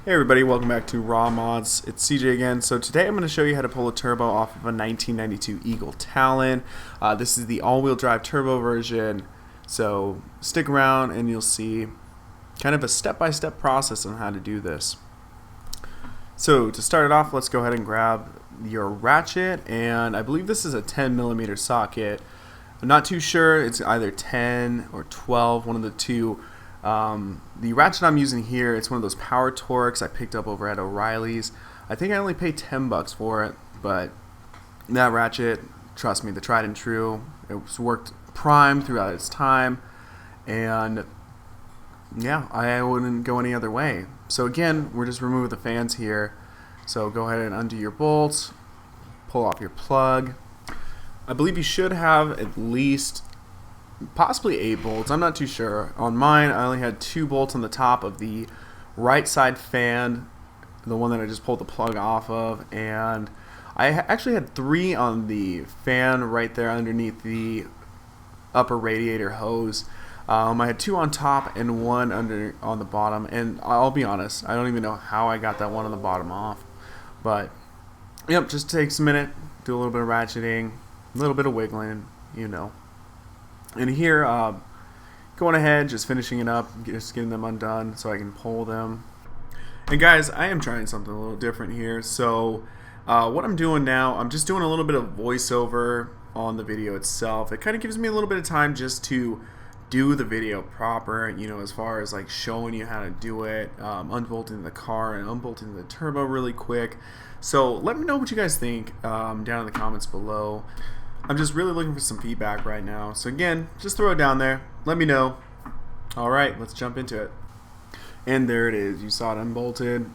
Hey everybody, welcome back to Raw Mods. It's CJ again. So today I'm going to show you how to pull a turbo off of a 1992 Eagle Talon. This is the all-wheel drive turbo version. So stick around and you'll see kind of a step-by-step process on how to do this. So to start it off, let's go ahead and grab your ratchet, and I believe this is a 10mm socket. I'm not too sure, it's either 10 or 12, one of the two. The ratchet I'm using here, it's one of those power torques I picked up over at O'Reilly's. I think I only paid $10 for it, but that ratchet, trust me, the tried and true, it's worked prime throughout its time, and yeah, I wouldn't go any other way. So again, we're just removing the fans here. So go ahead and undo your bolts, pull off your plug. I believe you should have at least possibly 8 bolts. I'm not too sure. On mine, I only had 2 bolts on the top of the right side fan, the one that I just pulled the plug off of, and I actually had 3 on the fan right there underneath the upper radiator hose. I had 2 on top and 1 under on the bottom, and I'll be honest, I don't even know how I got that one on the bottom off, but yep, just takes a minute, do a little bit of ratcheting, a little bit of wiggling, you know. And here, going ahead, just finishing it up, just getting them undone so I can pull them. And guys, I am trying something a little different here. So what I'm doing now, I'm just doing a little bit of voiceover on the video itself. It kind of gives me a little bit of time just to do the video proper, you know, as far as like showing you how to do it, unbolting the car and unbolting the turbo really quick. So let me know what you guys think down in the comments below. I'm just really looking for some feedback right now. So again, just throw it down there. Let me know. Alright, let's jump into it. And there it is. You saw it unbolted.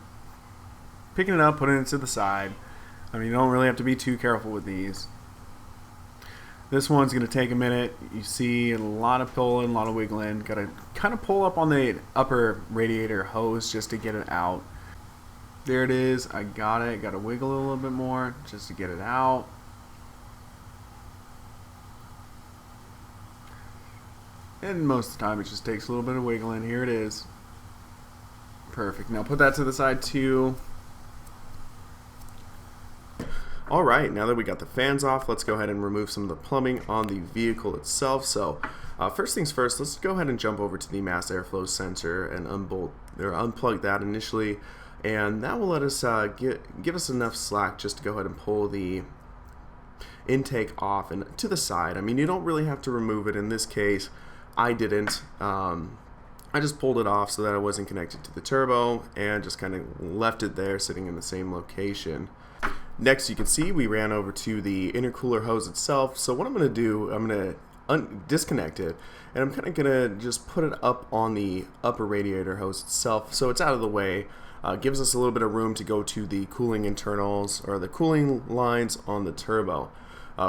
Picking it up, putting it to the side. I mean, you don't really have to be too careful with these. This one's going to take a minute. You see a lot of pulling, a lot of wiggling. Got to kind of pull up on the upper radiator hose just to get it out. There it is. I got it. Got to wiggle it a little bit more just to get it out. And most of the time it just takes a little bit of wiggling. Here it is. Perfect. Now put that to the side too. Alright, now that we got the fans off, let's go ahead and remove some of the plumbing on the vehicle itself. So first things first, let's go ahead and jump over to the mass airflow sensor and unplug that initially. And that will let us give us enough slack just to go ahead and pull the intake off and to the side. I mean, you don't really have to remove it in this case. I didn't. I just pulled it off so that it wasn't connected to the turbo and just kind of left it there sitting in the same location. Next, you can see we ran over to the intercooler hose itself. So what I'm going to do, I'm going to disconnect it, and I'm kind of going to just put it up on the upper radiator hose itself so it's out of the way. Gives us a little bit of room to go to the cooling internals or the cooling lines on the turbo.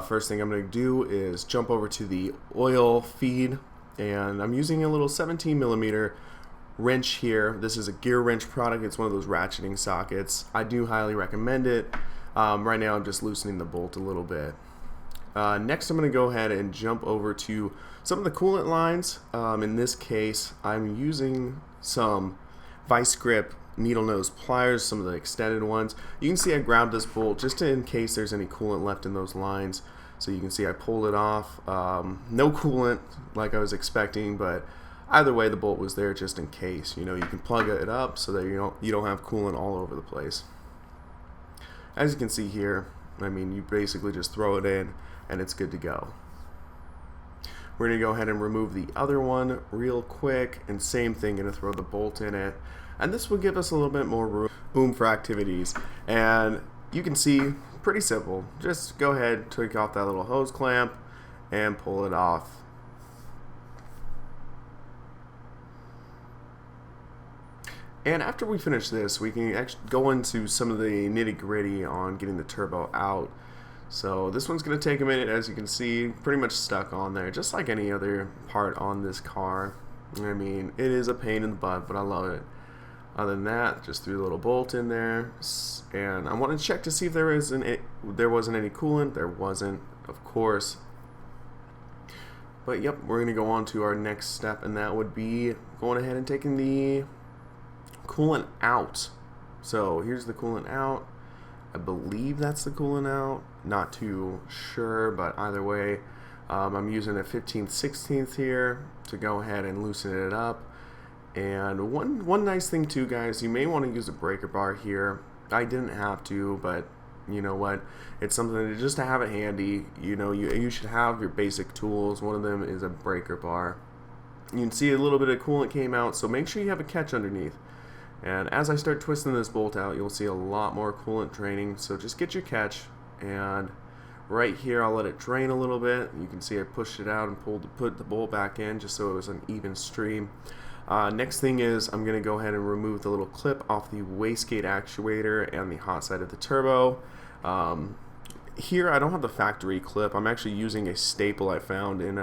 First thing I'm going to do is jump over to the oil feed, and I'm using a little 17mm wrench here. This is a gear wrench product. It's one of those ratcheting sockets. I do highly recommend it. Right now I'm just loosening the bolt a little bit. Next I'm going to go ahead and jump over to some of the coolant lines. In this case I'm using some vice grip needle nose pliers, some of the extended ones. You can see I grabbed this bolt just in case there's any coolant left in those lines. So you can see I pulled it off. No coolant like I was expecting, but either way the bolt was there just in case. You know, you can plug it up so that you don't have coolant all over the place. As you can see here, I mean, you basically just throw it in and it's good to go. We're going to go ahead and remove the other one real quick, and same thing, going to throw the bolt in it. And this will give us a little bit more room for activities. And you can see, pretty simple. Just go ahead, take off that little hose clamp and pull it off. And after we finish this, we can actually go into some of the nitty-gritty on getting the turbo out. So this one's going to take a minute, as you can see, pretty much stuck on there, just like any other part on this car. I mean, it is a pain in the butt, but I love it. Other than that, just threw a little bolt in there, and I want to check to see if there wasn't any coolant. There wasn't, of course. But yep, we're going to go on to our next step, and that would be going ahead and taking the coolant out. So here's the coolant out. I believe that's the coolant out. Not too sure, but either way, I'm using a 15/16 here to go ahead and loosen it up. And one nice thing too, guys, you may want to use a breaker bar here. I didn't have to, but you know what? It's something to just to have it handy. You know, you should have your basic tools. One of them is a breaker bar. You can see a little bit of coolant came out, so make sure you have a catch underneath. And as I start twisting this bolt out, you'll see a lot more coolant draining. So just get your catch, and right here I'll let it drain a little bit. You can see I pushed it out and put the bolt back in just so it was an even stream. Next thing is I'm going to go ahead and remove the little clip off the wastegate actuator and the hot side of the turbo. Here I don't have the factory clip. I'm actually using a staple I found in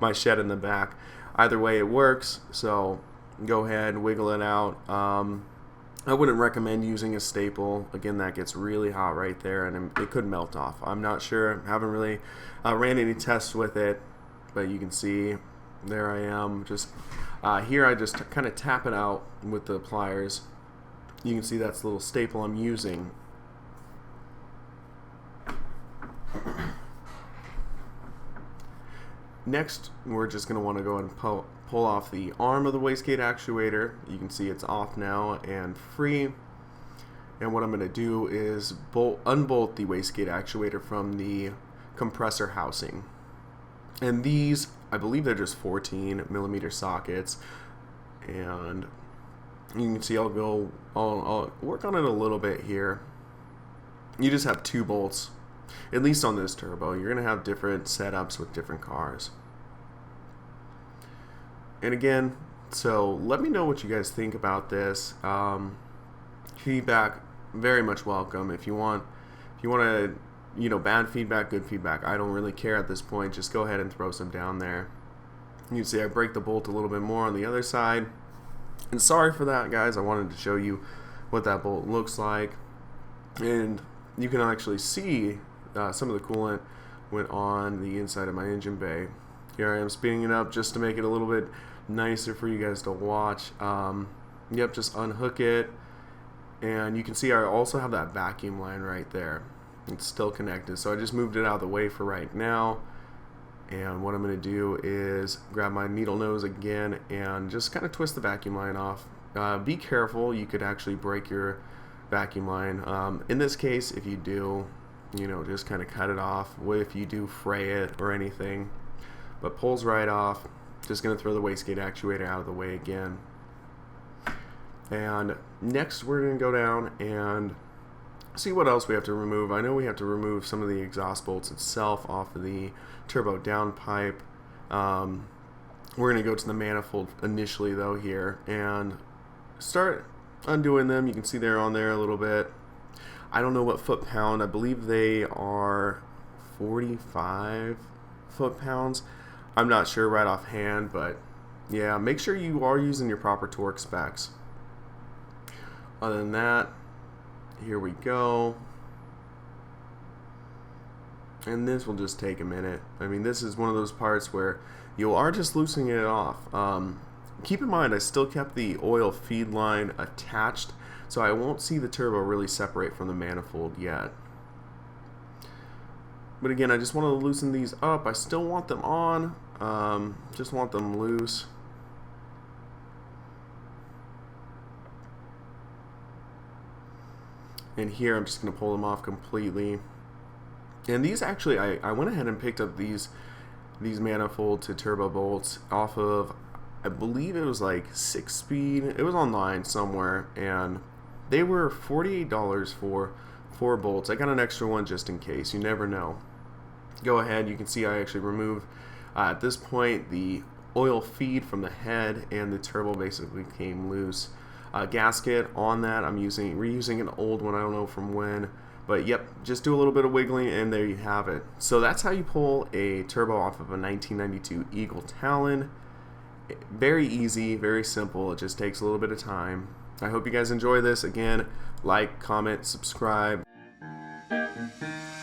my shed in the back. Either way it works, so go ahead and wiggle it out. I wouldn't recommend using a staple. Again, that gets really hot right there and it could melt off. I'm not sure. Haven't really ran any tests with it, but you can see there I am. Just here I just kind of tap it out with the pliers. You can see that's the little staple I'm using. Next, we're just going to want to go ahead and pull off the arm of the wastegate actuator. You can see it's off now and free. And what I'm going to do is unbolt the wastegate actuator from the compressor housing. And these, I believe they're just 14mm sockets. And you can see I'll work on it a little bit here. You just have 2 bolts. At least on this turbo. You're going to have different setups with different cars. And again, so let me know what you guys think about this. Feedback, very much welcome. If you want to, bad feedback, good feedback, I don't really care at this point. Just go ahead and throw some down there. You can see I break the bolt a little bit more on the other side. And sorry for that, guys. I wanted to show you what that bolt looks like. And you can actually see some of the coolant went on the inside of my engine bay. Here I am speeding it up just to make it a little bit nicer for you guys to watch. Yep, just unhook it, and you can see I also have that vacuum line right there. It's still connected, so I just moved it out of the way for right now. And what I'm going to do is grab my needle nose again and just kind of twist the vacuum line off. Be careful, you could actually break your vacuum line. In this case, if you do, just kind of cut it off. If you do fray it or anything, but pulls right off. Just going to throw the wastegate actuator out of the way again. And next we're going to go down and see what else we have to remove. I know we have to remove some of the exhaust bolts itself off of the turbo downpipe. We're going to go to the manifold initially though here and start undoing them. You can see they're on there a little bit. I don't know what foot-pound. I believe they are 45 foot-pounds. I'm not sure right offhand, but yeah, make sure you are using your proper torque specs. Other than that, here we go. And this will just take a minute. I mean, this is one of those parts where you are just loosening it off. Keep in mind, I still kept the oil feed line attached, so I won't see the turbo really separate from the manifold yet. But again, I just want to loosen these up. I still want them on, just want them loose. And here I'm just going to pull them off completely. And these actually, I went ahead and picked up these manifold to turbo bolts off of, I believe it was like 6-speed. It was online somewhere, and they were $48 for 4 bolts. I got an extra one just in case. You never know. Go ahead. You can see I actually removed at this point the oil feed from the head, and the turbo basically came loose. Gasket on that, I'm reusing an old one. I don't know from when, but yep, just do a little bit of wiggling and there you have it. So that's how you pull a turbo off of a 1992 Eagle Talon. Very easy, very simple. It just takes a little bit of time. I hope you guys enjoy this. Again, like, comment, subscribe. I'm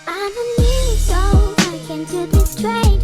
a new soul, I can do this straight.